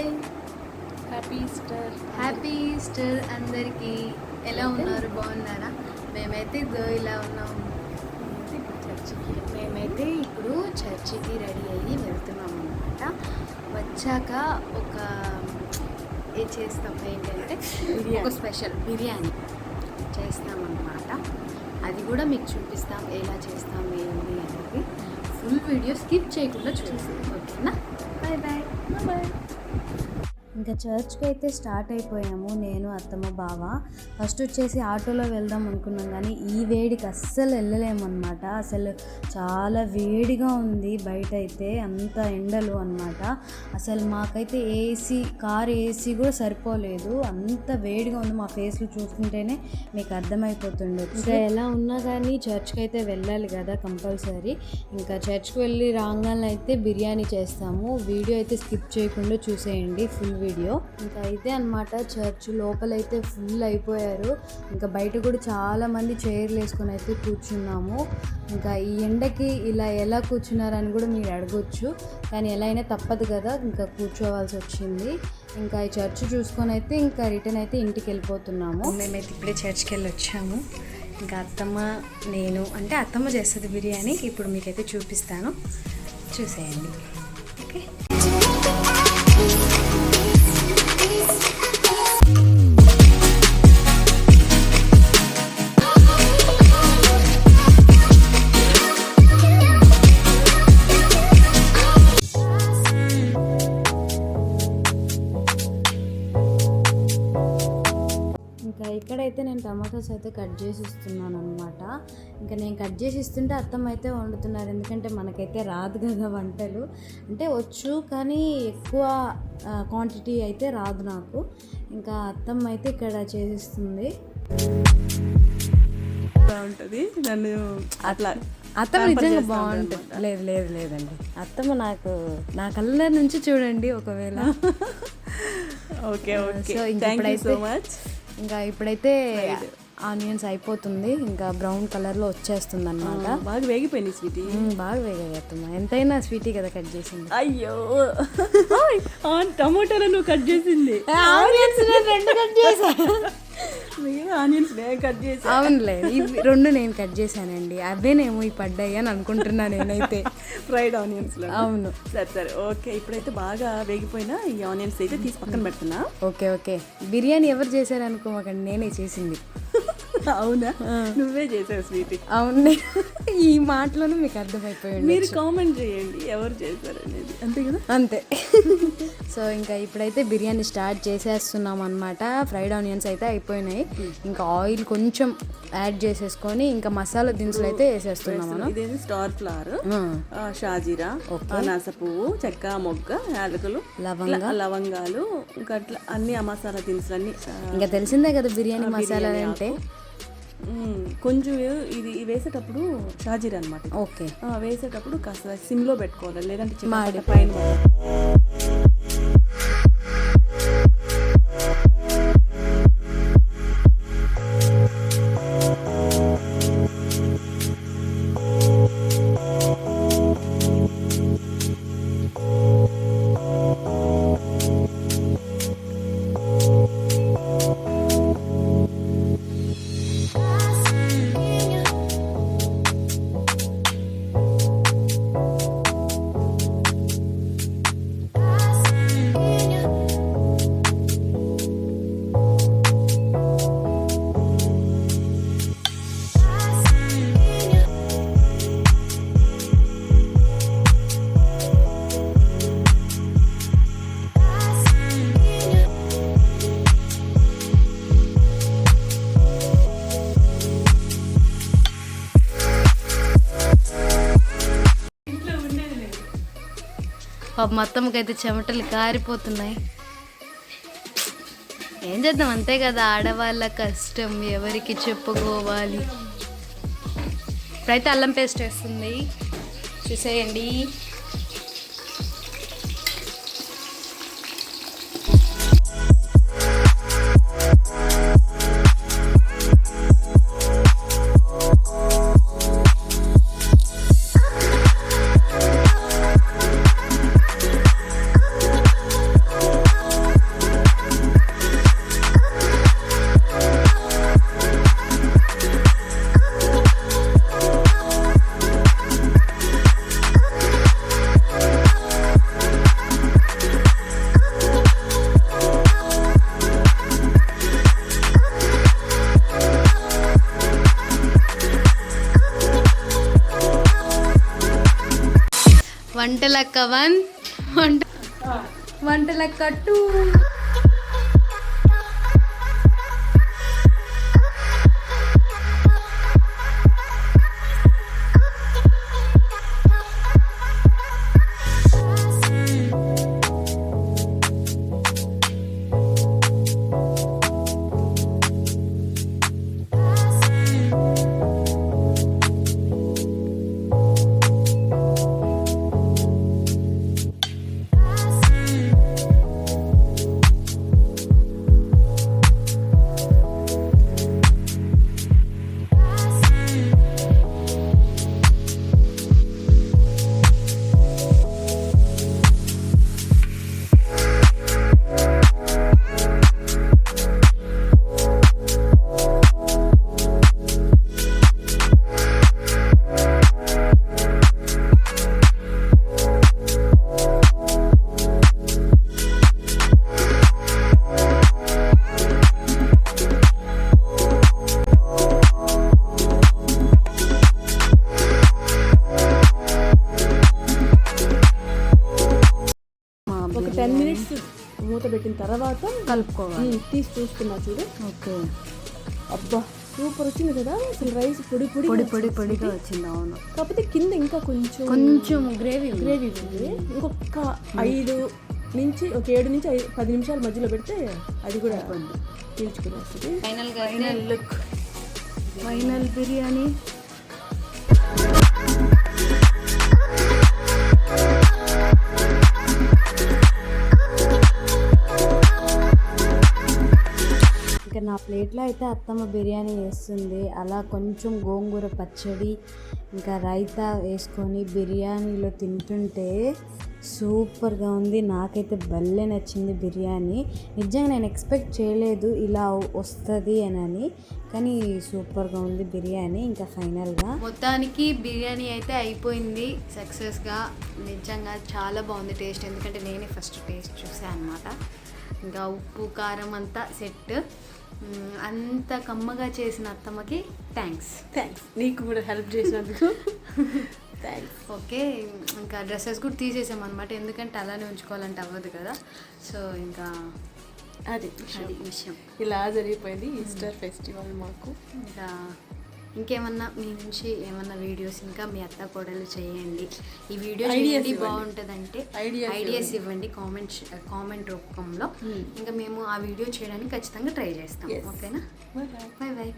Hi, happy Easter అందరికీ. ఎలా ఉన్నారు? బాగున్నారా? మేమైతే ఇలా ఉన్నాము. మేమైతే ఇప్పుడు చర్చికి రెడీ అయ్యి వెళ్తున్నాం అనమాట. వచ్చాక చేస్తాం ఏంటంటే ఒక స్పెషల్ బిర్యానీ చేస్తామన్నమాట. అది కూడా మీకు చూపిస్తాం, ఎలా చేస్తాం ఏంటి అనేది. ఫుల్ వీడియో స్కిప్ చేయకుండా చూస్తాం, ఓకేనా? Bye bye bye. ఇంకా చర్చ్కి అయితే స్టార్ట్ అయిపోయాము, నేను అత్తమ్మ బావ. ఫస్ట్ వచ్చేసి ఆటోలో వెళ్దాం అనుకున్నాం, కానీ ఈ వేడికి అస్సలు వెళ్ళలేమన్నమాట. అసలు చాలా వేడిగా ఉంది బయట అయితే, అంత ఎండలు అనమాట. అసలు మాకైతే కార్ ఏసీ కూడా సరిపోలేదు, అంత వేడిగా ఉంది. మా ఫేస్లు చూసుకుంటేనే మీకు అర్థమైపోతుండే. ఇంకా ఎలా ఉన్నా కానీ చర్చ్కి అయితే వెళ్ళాలి కదా కంపల్సరీ. ఇంకా చర్చ్కి వెళ్ళి రాగానే అయితే బిర్యానీ చేస్తాము. వీడియో అయితే స్కిప్ చేయకుండా చూసేయండి, ఫుల్ వీడియో. ఇంకా అయితే అనమాట, చర్చ్ లోపలైతే ఫుల్ అయిపోయారు. ఇంకా బయట కూడా చాలా మంది చైర్లు వేసుకొని అయితే కూర్చున్నాము. ఇంకా ఈ ఎండకి ఇలా ఎలా కూర్చున్నారని కూడా మీరు అడగొచ్చు, కానీ ఎలా అయినా తప్పదు కదా, ఇంకా కూర్చోవాల్సి వచ్చింది. ఇంకా ఈ చర్చ్ చూసుకొని అయితే ఇంకా రిటర్న్ అయితే ఇంటికి వెళ్ళిపోతున్నాము. మేమైతే ఇప్పుడే చర్చ్కి వెళ్ళి వచ్చాము. ఇంకా అత్తమ్మ నేను, అంటే అత్తమ్మ చేస్తుంది బిర్యానీ, ఇప్పుడు మీకైతే చూపిస్తాను, చూసేయండి. ఓకే, ఇక్కడైతే నేను టమాటాస్ అయితే కట్ చేసి ఇస్తున్నాను అనమాట. ఇంకా నేను కట్ చేసి ఇస్తుంటే అత్తమ్మ అయితే వండుతున్నారు, ఎందుకంటే మనకైతే రాదు కదా వంటలు. అంటే వచ్చు, కానీ ఎక్కువ క్వాంటిటీ అయితే రాదు నాకు. ఇంకా అత్తమ్మ అయితే ఇక్కడ చేసిస్తుంది. బాగుంటుంది నన్ను అట్లా. అత్తమ్మ నిజంగా బాగుంటుంది. లేదండి, అత్తమ్మ నా కళ్ళ నుంచి చూడండి ఒకవేళ. Okay okay, thank you so much. ఇంకా ఇప్పుడైతే ఆనియన్స్ అయిపోతుంది, ఇంకా బ్రౌన్ కలర్లో వచ్చేస్తుంది అనమాట. బాగా వేగిపోయింది స్వీటీ, బాగా వేగాయి అత్తమ్మ. ఎంతైనా స్వీటీ కదా కట్ చేసింది. అయ్యో టమోటాలో నువ్వు కట్ చేసింది, ఆనియన్స్ రెండు కట్ చేసా. ఆనియన్స్ నేను కట్ చేసి. అవునులే, ఇవి రెండు నేను కట్ చేశానండి, అవేనేమో ఈ పడ్డాయి అని అనుకుంటున్నా నేనైతే. Fried onions. అవును, సరే ఓకే. ఇప్పుడైతే బాగా వేగిపోయినా ఈ ఆనియన్స్ అయితే తీసి పక్కన పెడుతున్నా. ఓకే. బిర్యానీ ఎవరు చేశారు అనుకోమాకండి, నేనే చేసింది. అవునా? నువ్వే చేసావు స్వీటీ. అవును, ఈ మాటలోనే మీకు అర్థమైపోయింది. మీరు కామెంట్ చేయండి ఎవరు చేశారు అనేది, అంతే కదా? అంతే. సో ఇంకా ఇప్పుడైతే బిర్యానీ స్టార్ట్ చేసేస్తున్నాం అనమాట. ఫ్రైడ్ ఆనియన్స్ అయితే అయిపోయినాయి, ఇంకా ఆయిల్ కొంచెం యాడ్ చేసేసుకొని ఇంకా మసాలా దినుసులు అయితే వేసేస్తున్నాం మనం. ఇదేంటి స్టార్ ఫ్లవర్, షాజీరా, అనాస పువ్వు, చెక్క, మొగ్గ, యాలకులు, లవంగాలు, ఇంకా అట్లా అన్ని ఆ మసాలా దినుసులు అన్ని. ఇంకా తెలిసిందే కదా బిర్యానీ మసాలా అంటే. కొంచెం ఇది వేసేటప్పుడు షాజీరా అనమాట. ఓకే, వేసేటప్పుడు కాస్త సిమ్లో పెట్టుకోవాలి, లేదంటే మాడి పైన. మొత్తంకైతే చెమటలు కారిపోతున్నాయి. ఏం చేద్దాం, అంతే కదా, ఆడవాళ్ళ కష్టం ఎవరికి చెప్పుకోవాలి. ఇప్పుడైతే అల్లం పేస్ట్ వేస్తుంది, చూసేయండి. వంటలక్క 1 వంటలక్క 2. ఒక 10 minutes మూత పెట్టిన తర్వాత కలుపుకోవాలి. తీసి చూస్తున్నా చూడు. ఓకే, అబ్బా సూపర్ వచ్చింది కదా. అసలు రైస్ పొడి పొడి పొడి పొడి పొడిగా వచ్చింది. అవును, కాకపోతే కింద ఇంకా కొంచెం గ్రేవీ ఉంది. ఇంకొక 5 నుంచి ఒక 7 నుంచి 10 నిమిషాల మధ్యలో పెడితే అది కూడా పీల్చుకుని వస్తుంది. Final look, final biryani. ఇక నా ప్లేట్లో అయితే అత్తమ్మ బిర్యానీ వేస్తుంది. అలా కొంచెం గోంగూర పచ్చడి ఇంకా రైతా వేసుకొని బిర్యానీలో తింటుంటే సూపర్గా ఉంది. నాకైతే భలే నచ్చింది బిర్యానీ. నిజంగా నేను ఎక్స్పెక్ట్ చేయలేదు ఇలా వస్తుంది అని, కానీ సూపర్గా ఉంది బిర్యానీ. ఇంకా ఫైనల్గా మొత్తానికి బిర్యానీ అయితే అయిపోయింది సక్సెస్గా. నిజంగా చాలా బాగుంది టేస్ట్, ఎందుకంటే నేనే ఫస్ట్ టేస్ట్ చూసాను అనమాట. ఇంకా ఉప్పు కారం అంతా సెట్. అంత కమ్మగా చేసిన అత్తమ్మకి థ్యాంక్స్. నీకు కూడా హెల్ప్ చేసినందుకు థ్యాంక్స్. ఓకే, ఇంకా డ్రెస్సెస్ కూడా తీసేసామన్నమాట, ఎందుకంటే అలానే ఉంచుకోవాలంటే అవ్వదు కదా. సో ఇంకా అది విషయం ఇలా జరిగిపోయింది ఈస్టర్ ఫెస్టివల్ మాకు. ఇంకా ఇంకేమన్నా మీ నుంచి ఏమన్నా వీడియోస్ ఇంకా మీ అత్త కోడలు చేయండి, ఈ వీడియో చేయండి బాగుంటుందంటే ఐడియాస్ ఇవ్వండి కామెంట్ రూపంలో. ఇంకా మేము ఆ వీడియో చేయడానికి ఖచ్చితంగా ట్రై చేస్తాం. ఓకేనా? బాయ్. బాయ్.